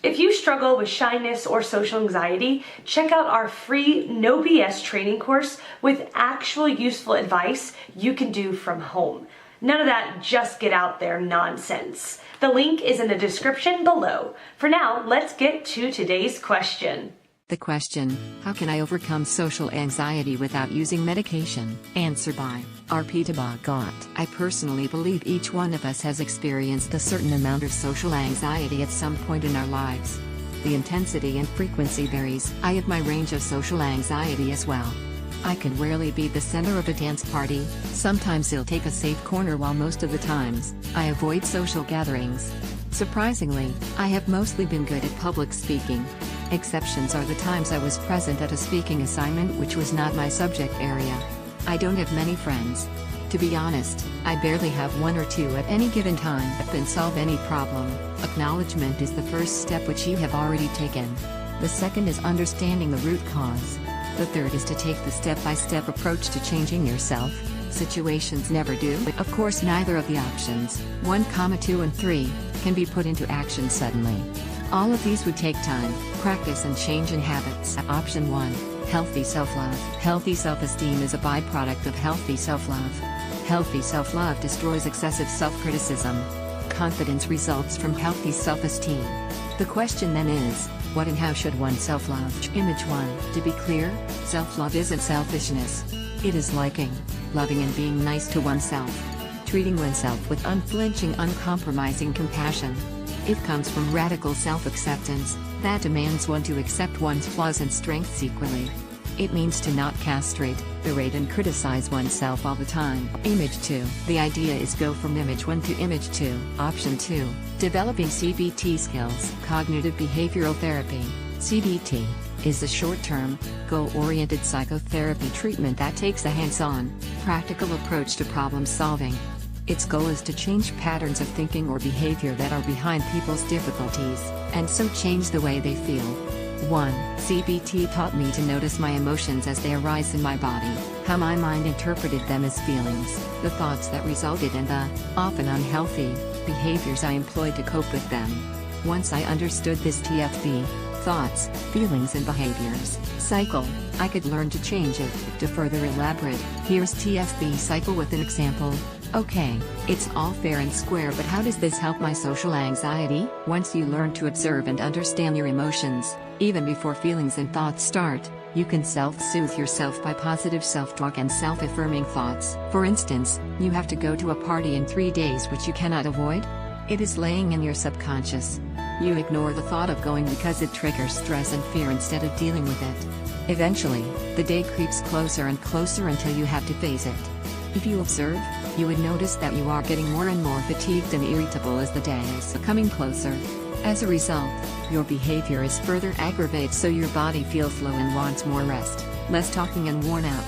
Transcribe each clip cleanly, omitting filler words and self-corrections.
If you struggle with shyness or social anxiety, check out our free No BS training course with actual useful advice you can do from home. None of that just get out there nonsense. The link is in the description below. For now, let's get to today's question. The question, how can I overcome social anxiety without using medication? Answer by Arpita Bhagat. I personally believe each one of us has experienced a certain amount of social anxiety at some point in our lives. The intensity and frequency varies. I have my range of social anxiety as well. I can rarely be the center of a dance party. Sometimes I'll take a safe corner, while most of the times, I avoid social gatherings. Surprisingly, I have mostly been good at public speaking. Exceptions are the times I was present at a speaking assignment which was not my subject area. I don't have many friends. To be honest, I barely have one or two at any given time. Then solve any problem. Acknowledgement is the first step, which you have already taken. The second is understanding the root cause. The third is to take the step-by-step approach to changing yourself. Situations never do. Of course, neither of the options, 1, 2 and 3, can be put into action suddenly. All of these would take time, practice and change in habits. Option 1. Healthy self-love. Healthy self-esteem is a byproduct of healthy self-love. Healthy self-love destroys excessive self-criticism. Confidence results from healthy self-esteem. The question then is, what and how should one self-love? Image 1. To be clear, self-love isn't selfishness. It is liking, loving and being nice to oneself. Treating oneself with unflinching, uncompromising compassion. It comes from radical self-acceptance, that demands one to accept one's flaws and strengths equally. It means to not castrate, berate and criticize oneself all the time. Image 2. The idea is go from image 1 to image 2. Option 2. Developing CBT skills. Cognitive behavioral therapy, CBT, is a short-term, goal-oriented psychotherapy treatment that takes a hands-on, practical approach to problem solving. Its goal is to change patterns of thinking or behavior that are behind people's difficulties, and so change the way they feel. 1. CBT taught me to notice my emotions as they arise in my body, how my mind interpreted them as feelings, the thoughts that resulted in the, often unhealthy, behaviors I employed to cope with them. Once I understood this TFB, thoughts, feelings and behaviors, cycle, I could learn to change it. To further elaborate, here's TFB cycle with an example. Okay, it's all fair and square, but how does this help my social anxiety? Once you learn to observe and understand your emotions, even before feelings and thoughts start, you can self-soothe yourself by positive self-talk and self-affirming thoughts. For instance, you have to go to a party in 3 days which you cannot avoid? It is laying in your subconscious. You ignore the thought of going because it triggers stress and fear instead of dealing with it. Eventually, the day creeps closer and closer until you have to face it. If you observe, you would notice that you are getting more and more fatigued and irritable as the day is coming closer. As a result, your behavior is further aggravated, so your body feels low and wants more rest, less talking and worn out.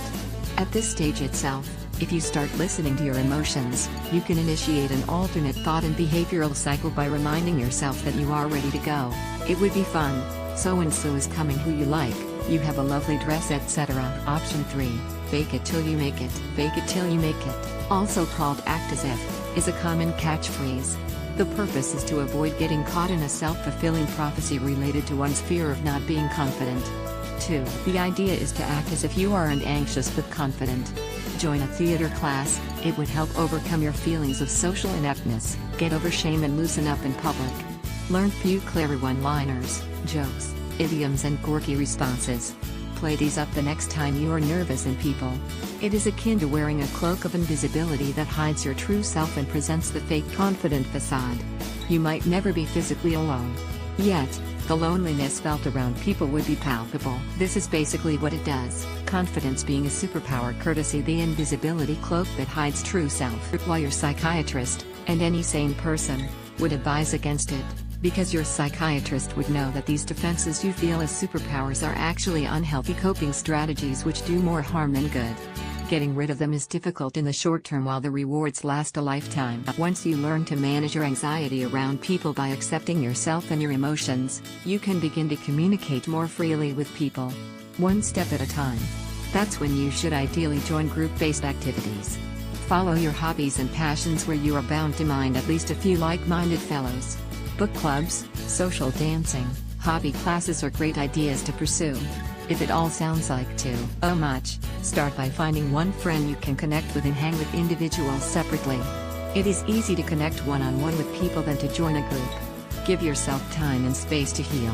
At this stage itself, if you start listening to your emotions, you can initiate an alternate thought and behavioral cycle by reminding yourself that you are ready to go. It would be fun, so-and-so is coming who you like, you have a lovely dress, etc. Option 3. Fake it till you make it. Fake it till you make it, also called act as if, is a common catchphrase. The purpose is to avoid getting caught in a self-fulfilling prophecy related to one's fear of not being confident. 2. The idea is to act as if you aren't anxious but confident. Join a theater class, it would help overcome your feelings of social ineptness, get over shame and loosen up in public. Learn few clever one-liners, jokes, idioms and quirky responses. Play these up the next time you are nervous in people. It is akin to wearing a cloak of invisibility that hides your true self and presents the fake confident facade. You might never be physically alone. Yet, the loneliness felt around people would be palpable. This is basically what it does, confidence being a superpower courtesy the invisibility cloak that hides true self. While your psychiatrist, and any sane person, would advise against it, because your psychiatrist would know that these defenses you feel as superpowers are actually unhealthy coping strategies which do more harm than good. Getting rid of them is difficult in the short term while the rewards last a lifetime. Once you learn to manage your anxiety around people by accepting yourself and your emotions, you can begin to communicate more freely with people. One step at a time. That's when you should ideally join group-based activities. Follow your hobbies and passions where you are bound to find at least a few like-minded fellows. Book clubs, social dancing, hobby classes are great ideas to pursue. If it all sounds like too much, start by finding one friend you can connect with and hang with individuals separately. It is easy to connect one-on-one with people than to join a group. Give yourself time and space to heal.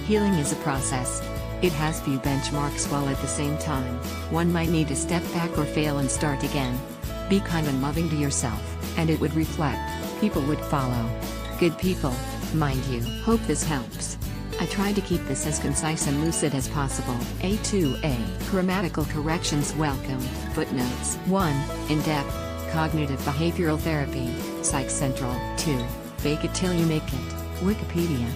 Healing is a process. It has few benchmarks while at the same time, one might need to step back or fail and start again. Be kind and loving to yourself, and it would reflect. People would follow. Good people, mind you. Hope this helps. I tried to keep this as concise and lucid as possible. A2A. Grammatical corrections welcome. Footnotes. 1. In-depth. Cognitive behavioral therapy. Psych Central. 2. Fake it till you make it. Wikipedia.